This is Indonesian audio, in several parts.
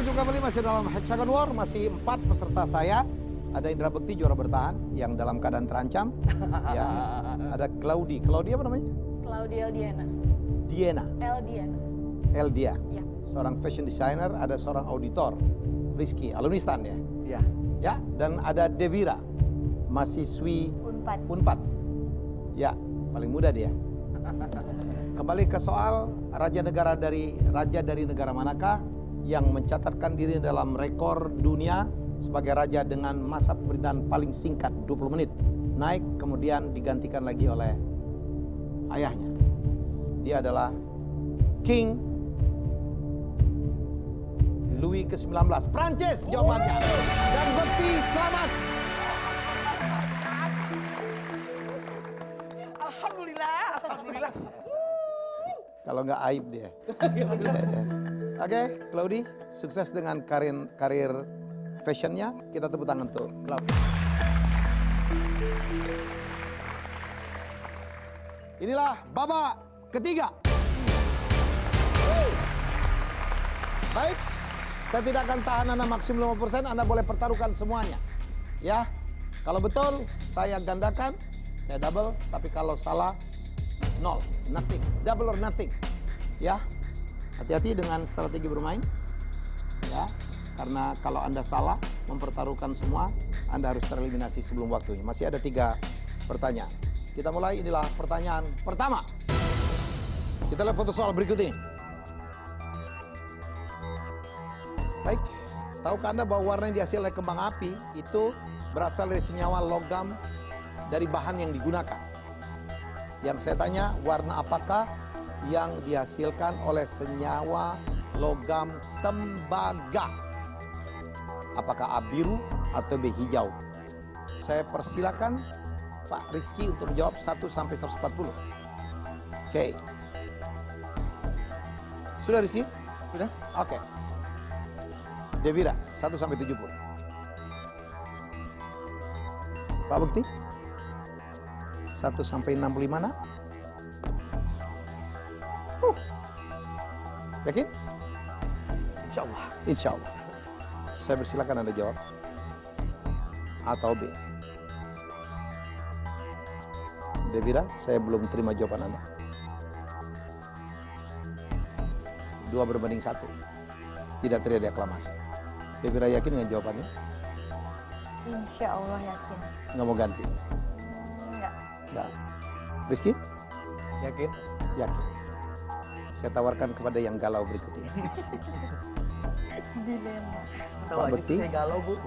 berujung kembali masih dalam Hexagon War, masih 4 peserta saya. Ada Indra Bekti juara bertahan yang dalam keadaan terancam. Ya. Ada Claudia apa namanya? Claudia Eldiana. Diana. Eldiana. Eldia. Ya. Seorang fashion designer, ada seorang auditor. Rizky, alumni STAN ya? Iya. Ya, dan ada Devira, mahasiswi Unpad. Unpad. Ya, paling muda dia. Kembali ke soal raja dari negara manakah yang mencatatkan diri dalam rekor dunia sebagai raja dengan masa pemerintahan paling singkat 20 menit. Naik kemudian digantikan lagi oleh ayahnya. Dia adalah King Louis ke-19. Prancis jawabannya. Dan Bekti selamat. Alhamdulillah. Kalau nggak aib dia. Oke, Claudia, sukses dengan karir fashionnya. Kita tepuk tangan untuk Claudia. Inilah babak ketiga. Baik, saya tidak akan tahan Anda maksimum 50%, Anda boleh pertaruhkan semuanya. Ya, kalau betul saya gandakan, saya double, tapi kalau salah, nol, nothing, double or nothing. Ya, hati-hati dengan strategi bermain. Ya, karena kalau Anda salah mempertaruhkan semua, Anda harus tereliminasi sebelum waktunya. Masih ada 3 pertanyaan. Kita mulai, inilah pertanyaan pertama. Kita lihat foto soal berikut ini. Baik, tahukah Anda bahwa warna yang dihasilkan oleh kembang api itu berasal dari senyawa logam dari bahan yang digunakan? Yang saya tanya, warna apakah yang dihasilkan oleh senyawa logam tembaga? Apakah A biru atau B hijau? Saya persilakan Pak Rizky untuk menjawab 1 sampai 140. Oke. Sudah Rizky? Sudah? Oke. Devira, 1 sampai 70. Pak Bekti? 1 sampai 65 nak? Yakin? Insya Allah. Insya Allah. Saya persilakan Anda jawab. A atau B? Devira, saya belum terima jawaban Anda. 2 berbanding 1. Tidak terjadi aklamasi. Devira yakin dengan jawabannya? Insya Allah yakin. Nggak mau ganti? Enggak. Nggak. Rizky? Yakin? Yakin. Saya tawarkan kepada yang galau berikut ini. Dilema. Tahu Pak aja Bekti? saya galau, Bu.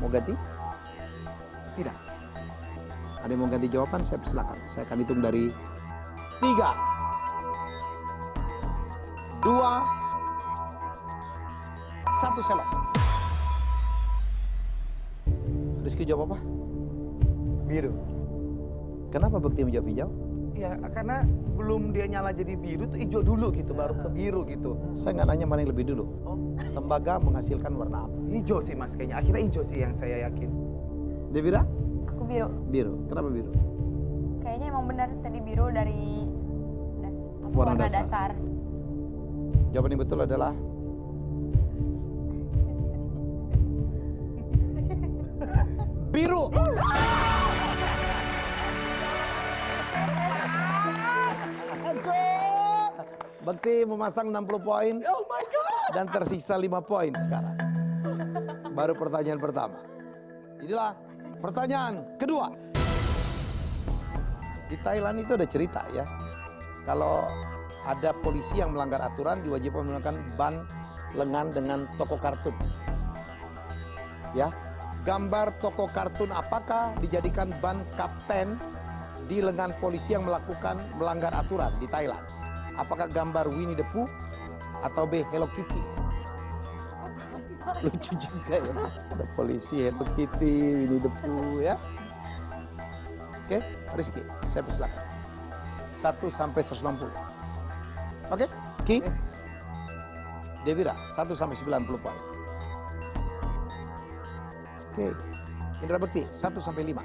Mau ganti? Tidak. Ada yang mau ganti jawaban? Saya persilakan. Saya akan hitung dari 3, 2, 1 selok. Rizky jawab apa? Biru. Kenapa Bekti menjawab hijau? Ya, karena sebelum dia nyala jadi biru tuh hijau dulu gitu, baru ke biru gitu. Saya nggak nanya mana yang lebih dulu. Oh, Tembaga menghasilkan warna apa? hijau sih Mas kayaknya. Akhirnya hijau sih yang saya yakin. Devira? Aku biru. Biru. Kenapa biru? Kayaknya emang benar tadi biru dari Warna warna dasar. dasar. Jawaban yang betul adalah biru. Bekti memasang 60 poin Oh my God! dan tersisa 5 poin sekarang. Baru pertanyaan pertama. Inilah pertanyaan kedua. Di Thailand itu ada cerita ya. Kalau ada polisi yang melanggar aturan diwajibkan menggunakan ban lengan dengan toko kartun. Ya, gambar toko kartun apakah dijadikan ban kapten di lengan polisi yang melanggar aturan di Thailand? Apakah gambar Winnie the Pooh atau B Hello Kitty? Lucu juga ya, ada polisi Hello Kitty, Winnie the Pooh ya. Oke, Rizky, saya persilakan. 1 sampai 160. Oke, Ki. Devira, 1 sampai 90 poin. Oke, Indra Bekti, 1 sampai 5.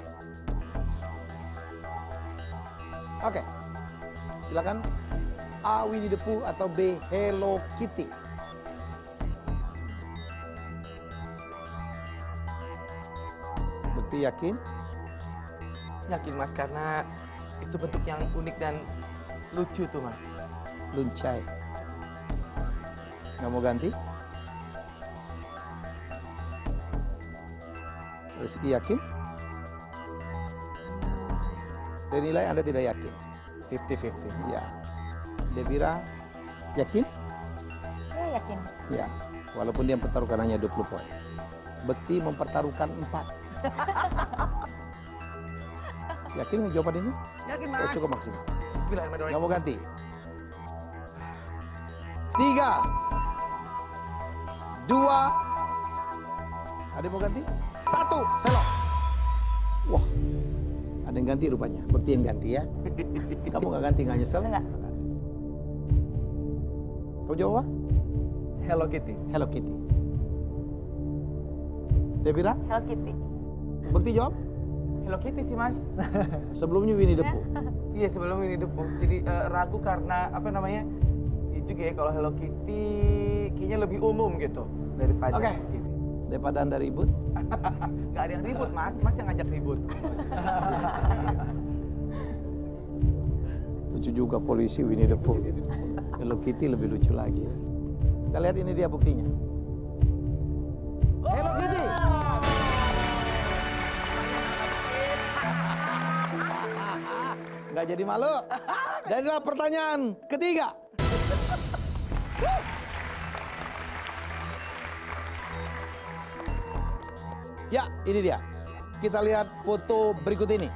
Oke, silakan. A. Winnie the Pooh atau B. Hello Kitty? Rizky yakin? Yakin Mas, karena itu bentuk yang unik dan lucu tuh Mas. Luncai. Nggak mau ganti? Rizky yakin? Dan nilai Anda tidak yakin? 50-50. Ya. Devira yakin? Ya yakin. Ya. Walaupun dia mempertaruhkan hanya 20 poin. Bekti mempertaruhkan 4. Yakin nggak jawaban ini? Yakin Oh, Mas. cukup maksimal. Nggak Bismillahirrahmanirrahim. mau ganti? 3, 2, ada yang mau ganti? 1, selok. Wah, ada yang ganti rupanya. Bekti yang ganti ya. Kamu nggak ganti, nggak nyesel? Nggak. ganti. Kamu jawab apa? Hello Kitty. Hello Kitty. Devira? Hello Kitty. Bekti jawab? Hello Kitty sih Mas. Sebelumnya Winnie the Pooh. Iya, sebelum ini depo. Jadi ragu karena apa namanya? Itu ya, kalau Hello Kitty kayaknya lebih umum gitu daripada Oke. Kitty. Daripada Anda ribut, Nggak ada yang ribut Mas, Mas yang ngajak ribut. lucu juga polisi Winnie the Pooh gitu. Hello Kitty lebih lucu lagi. Kita lihat ini dia buktinya. Hello Kitty. Nggak jadi malu. Dan inilah pertanyaan ketiga. Ya, ini dia. Kita lihat foto berikut ini.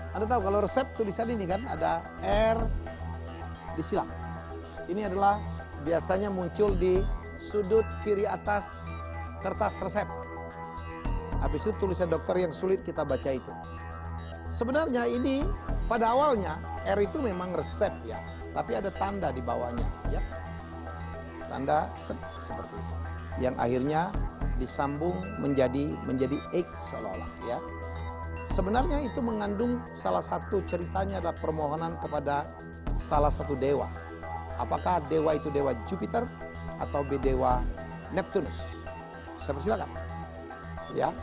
Anda tahu kalau resep tulisan ini kan ada R disilang. Ini adalah biasanya muncul di sudut kiri atas kertas resep. Habis itu tulisan dokter yang sulit kita baca itu. Sebenarnya ini pada awalnya R itu memang resep ya, tapi ada tanda di bawahnya ya. Tanda seperti itu. Yang akhirnya disambung menjadi X seolah-olah ya. Sebenarnya itu mengandung salah satu ceritanya adalah permohonan kepada salah satu dewa. Apakah dewa itu dewa Jupiter atau dewa Neptunus? Saya persilakan. Ya.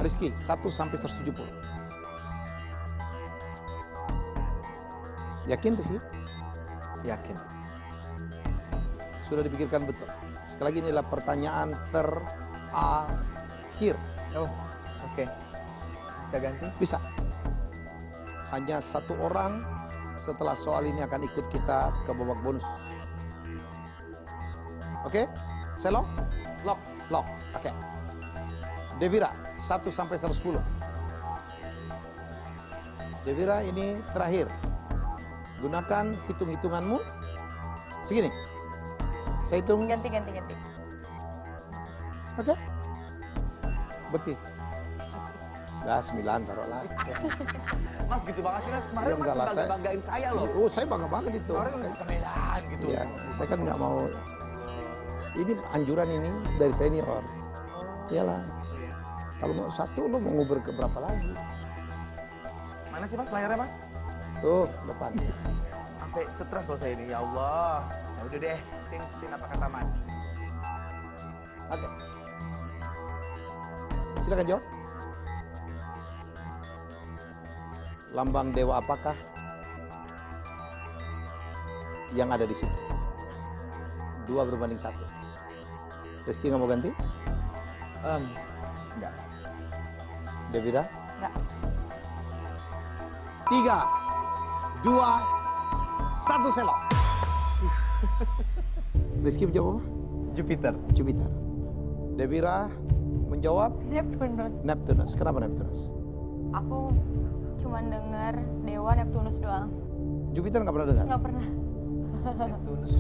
Rizky 1 sampai 170. Yakin Rizky? Yakin. Sudah dipikirkan betul. Sekali lagi ini adalah pertanyaan terakhir. Oh, oke. Bisa ganti? Bisa. Hanya satu orang setelah soal ini akan ikut kita ke babak bonus. Oke? Saya lock? Lock. Lock. Oke. Devira 1 sampai 110. Devira ini terakhir. Gunakan hitung-hitunganmu. Segini. Saya hitung. Ganti. Oke. Bekti. Nah, 9 taruhlah. Mas gitu banget sih Mas. Kemarin Ya, Mas enggak lah, saya- banggain saya loh. Oh, saya bangga banget itu. Kemarin ke Medan gitu. Ya, saya kan nggak mau. Ini anjuran ini dari senior. Iyalah. Kalau mau 1, lo mau nguber ke berapa lagi? Mana sih Mas layarnya Mas? Tuh, depan. Sampai stres loh saya ini, ya Allah. Ya udah deh, tin apa kata Mas. Oke. Silakan jawab. Lambang dewa apakah yang ada di situ? 2 berbanding 1. Rizky nggak mau ganti? Enggak. Devira? Enggak. 3, 2, 1 selok. Rizky menjawab apa? Jupiter. Jupiter. Devira menjawab Neptunus. Neptunus. Kenapa Neptunus? Aku cuma dengar dewa Neptunus doang. Jupiter nggak pernah dengar? Nggak pernah. Neptunus.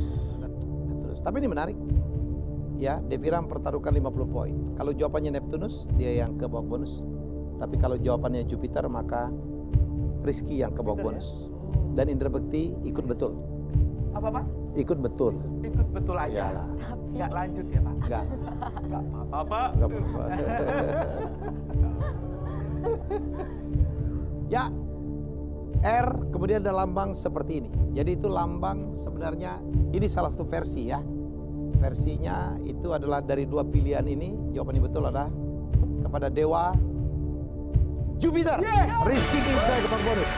Neptunus. Tapi ini menarik. Ya, Devira mempertaruhkan 50 poin. Kalau jawabannya Neptunus, dia yang ke babak bonus. Tapi kalau jawabannya Jupiter, maka Rizky yang ke babak Jupiter, bonus. Dan Indra Bekti ikut betul. Apa? Ikut betul. Ikut betul aja. Iyalah. Nggak lanjut ya Pak? Enggak. Nggak apa-apa Pak. Enggak apa-apa. Ya, R kemudian ada lambang seperti ini. Jadi itu lambang sebenarnya, ini salah satu versi ya. Versinya itu adalah dari 2 pilihan ini, jawabannya betul adalah kepada Dewa Jupiter. Rizky kirim saya ke Bang Bonus.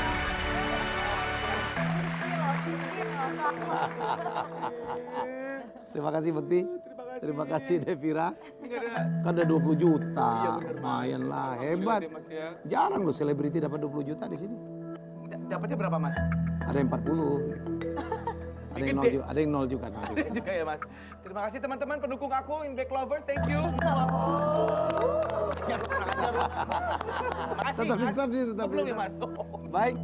Terima kasih Bekti. Terima kasih Devira. Kan ada 20 juta. Lumayan lah, hebat. Jarang loh selebriti dapat 20 juta di sini. Dapatnya berapa, Mas? Ada yang 40 gitu. Ada yang 0 juga, ada yang 0 juga. Juga ya, Mas. Terima kasih teman-teman pendukung aku, Inback Lovers, thank you. Ya, kurang ajar lu. Makasih, Tetap, Mas. tetap, tetap. Oh, belum ya, Mas? Baik,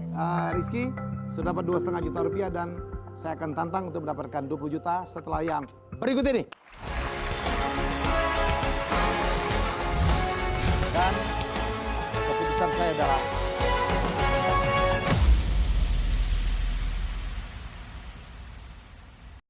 Rizky sudah dapat 2,5 juta rupiah dan saya akan tantang untuk mendapatkan 20 juta setelah yang berikut ini. Dan keputusan saya adalah